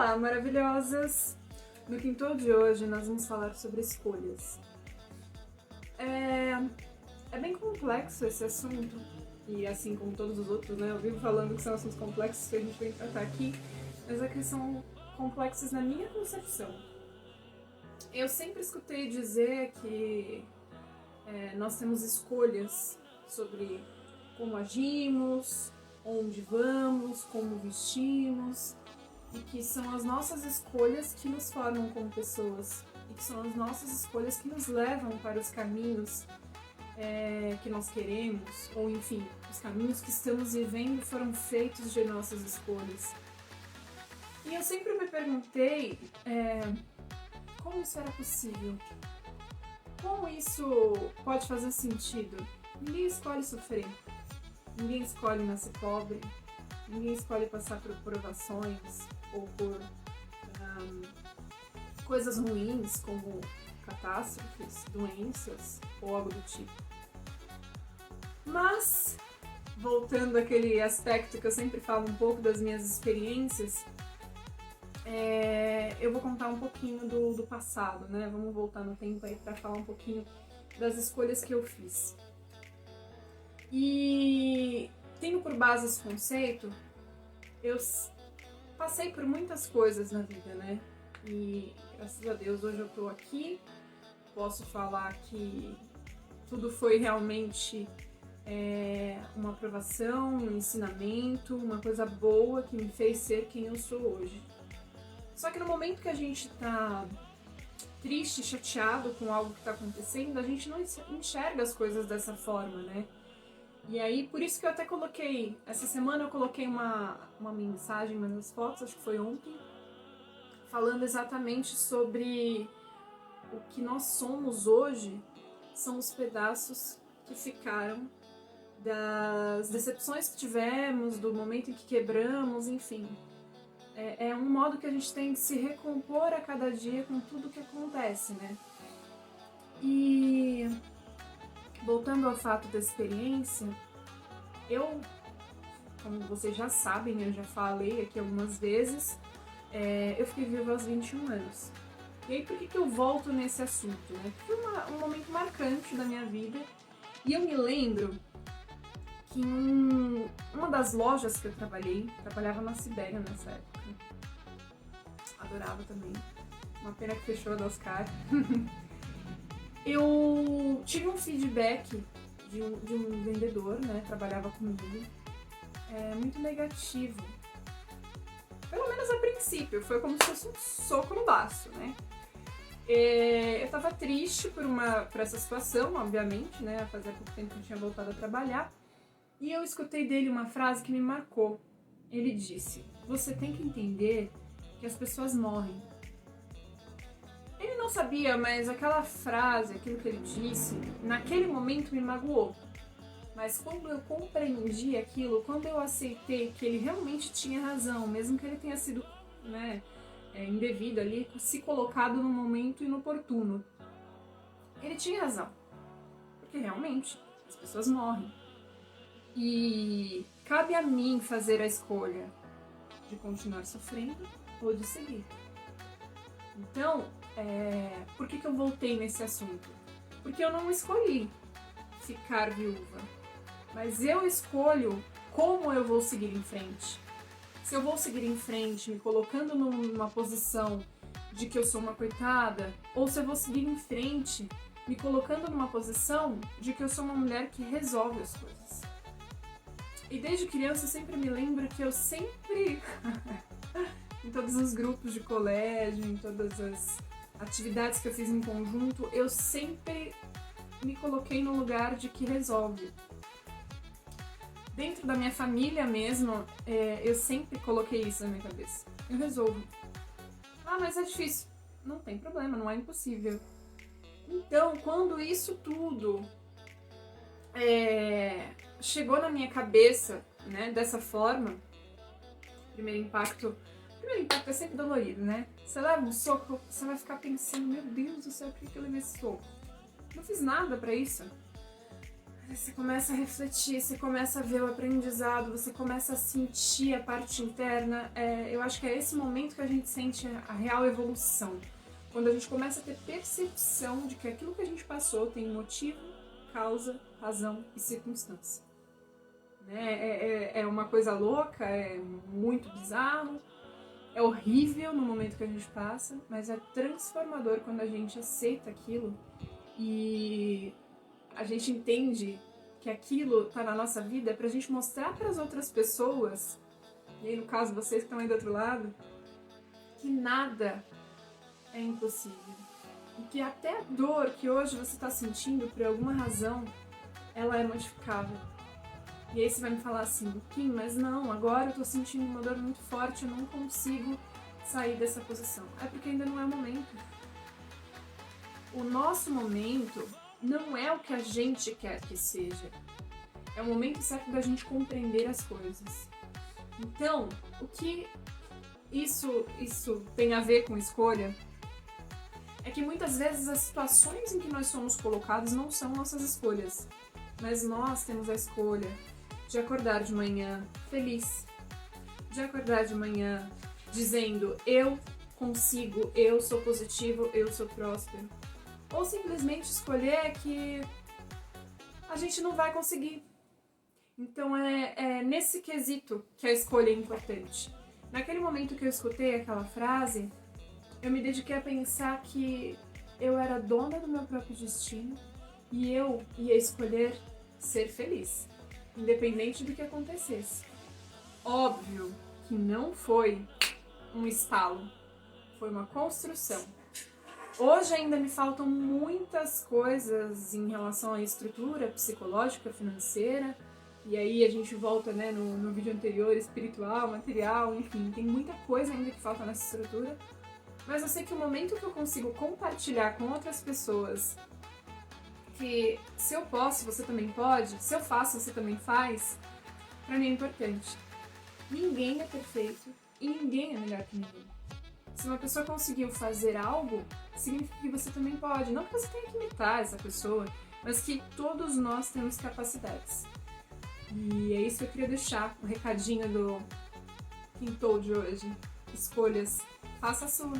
Olá, maravilhosas! No quintal de hoje nós vamos falar sobre escolhas. É bem complexo esse assunto, e assim como todos os outros, né? Eu vivo falando que são assuntos complexos que a gente vem tratar aqui, mas é que são complexos na minha concepção. Eu sempre escutei dizer que nós temos escolhas sobre como agimos, onde vamos, como vestimos, e que são as nossas escolhas que nos formam como pessoas, e que são as nossas escolhas que nos levam para os caminhos que nós queremos, ou enfim, os caminhos que estamos vivendo foram feitos de nossas escolhas. E eu sempre me perguntei como isso era possível, como isso pode fazer sentido. Ninguém escolhe sofrer, ninguém escolhe nascer pobre, ninguém escolhe passar por provações ou por coisas ruins como catástrofes, doenças ou algo do tipo. Mas, voltando àquele aspecto que eu sempre falo um pouco das minhas experiências, eu vou contar um pouquinho do passado, né? Vamos voltar no tempo aí para falar um pouquinho das escolhas que eu fiz. E tendo por base esse conceito, eu passei por muitas coisas na vida, né? E graças a Deus hoje eu tô aqui, posso falar que tudo foi realmente uma aprovação, um ensinamento, uma coisa boa que me fez ser quem eu sou hoje. Só que no momento que a gente tá triste, chateado com algo que tá acontecendo, a gente não enxerga as coisas dessa forma, né? E aí, por isso que eu até coloquei, essa semana eu coloquei uma mensagem nas fotos, acho que foi ontem, falando exatamente sobre o que nós somos hoje, são os pedaços que ficaram das decepções que tivemos, do momento em que quebramos, enfim. É um modo que a gente tem de se recompor a cada dia com tudo que acontece, né? E voltando ao fato da experiência, como vocês já sabem, eu já falei aqui algumas vezes, eu fiquei viva aos 21 anos. E aí por que eu volto nesse assunto, né? Foi um momento marcante da minha vida, e eu me lembro que em uma das lojas que eu trabalhava na Sibéria nessa época. Adorava também. Uma pena que fechou a da Oscar. Eu tive um feedback de um vendedor, né? Trabalhava comigo. Muito negativo. Pelo menos a princípio. Foi como se fosse um soco no baço, né? Eu tava triste por essa situação, obviamente, né? Fazia pouco tempo que eu tinha voltado a trabalhar. E eu escutei dele uma frase que me marcou. Ele disse: "Você tem que entender que as pessoas morrem." Ele não sabia, mas aquela frase, aquilo que ele disse, naquele momento me magoou. Mas quando eu compreendi aquilo, quando eu aceitei que ele realmente tinha razão, mesmo que ele tenha sido, né, indevido ali, se colocado no momento inoportuno, ele tinha razão. Porque realmente, as pessoas morrem. E cabe a mim fazer a escolha de continuar sofrendo ou de seguir. Então, por que eu voltei nesse assunto? Porque eu não escolhi ficar viúva, mas eu escolho como eu vou seguir em frente. Se eu vou seguir em frente me colocando numa posição de que eu sou uma coitada, ou se eu vou seguir em frente me colocando numa posição de que eu sou uma mulher que resolve as coisas. E desde criança eu sempre me lembro que eu sempre, em todos os grupos de colégio, em todas as atividades que eu fiz em conjunto, eu sempre me coloquei no lugar de que resolve. Dentro da minha família mesmo, eu sempre coloquei isso na minha cabeça. Eu resolvo. Ah, mas é difícil. Não tem problema, não é impossível. Então, quando isso tudo chegou na minha cabeça, né, dessa forma, primeiro impacto é sempre dolorido, né? Você leva um soco, você vai ficar pensando, meu Deus do céu, por que eu levei esse soco? Não fiz nada pra isso. Você começa a refletir, você começa a ver o aprendizado, você começa a sentir a parte interna. Eu acho que é esse momento que a gente sente a real evolução. Quando a gente começa a ter percepção de que aquilo que a gente passou tem motivo, causa, razão e circunstância. Né? É uma coisa louca, é muito bizarro, é horrível no momento que a gente passa, mas é transformador quando a gente aceita aquilo e a gente entende que aquilo tá na nossa vida pra gente mostrar para as outras pessoas, e aí no caso vocês que estão aí do outro lado, que nada é impossível. E que até a dor que hoje você está sentindo por alguma razão, ela é modificável. E aí você vai me falar assim, Kim, mas não, agora eu tô sentindo uma dor muito forte, eu não consigo sair dessa posição. É porque ainda não é o momento. O nosso momento não é o que a gente quer que seja. É o momento certo da gente compreender as coisas. Então, o que isso tem a ver com escolha é que muitas vezes as situações em que nós somos colocados não são nossas escolhas. Mas nós temos a escolha de acordar de manhã feliz, de acordar de manhã dizendo eu consigo, eu sou positivo, eu sou próspero. Ou simplesmente escolher que a gente não vai conseguir. Então é nesse quesito que a escolha é importante. Naquele momento que eu escutei aquela frase, eu me dediquei a pensar que eu era dona do meu próprio destino e eu ia escolher ser feliz, independente do que acontecesse. Óbvio que não foi um estalo, foi uma construção. Hoje ainda me faltam muitas coisas em relação à estrutura psicológica, financeira, e aí a gente volta, né, no vídeo anterior, espiritual, material, enfim, tem muita coisa ainda que falta nessa estrutura, mas eu sei que o momento que eu consigo compartilhar com outras pessoas que se eu posso, você também pode, se eu faço, você também faz, pra mim é importante. Ninguém é perfeito e ninguém é melhor que ninguém. Se uma pessoa conseguiu fazer algo, significa que você também pode. Não que você tenha que imitar essa pessoa, mas que todos nós temos capacidades. E é isso que eu queria deixar, o recadinho do Quintou de hoje. Escolhas, faça a sua.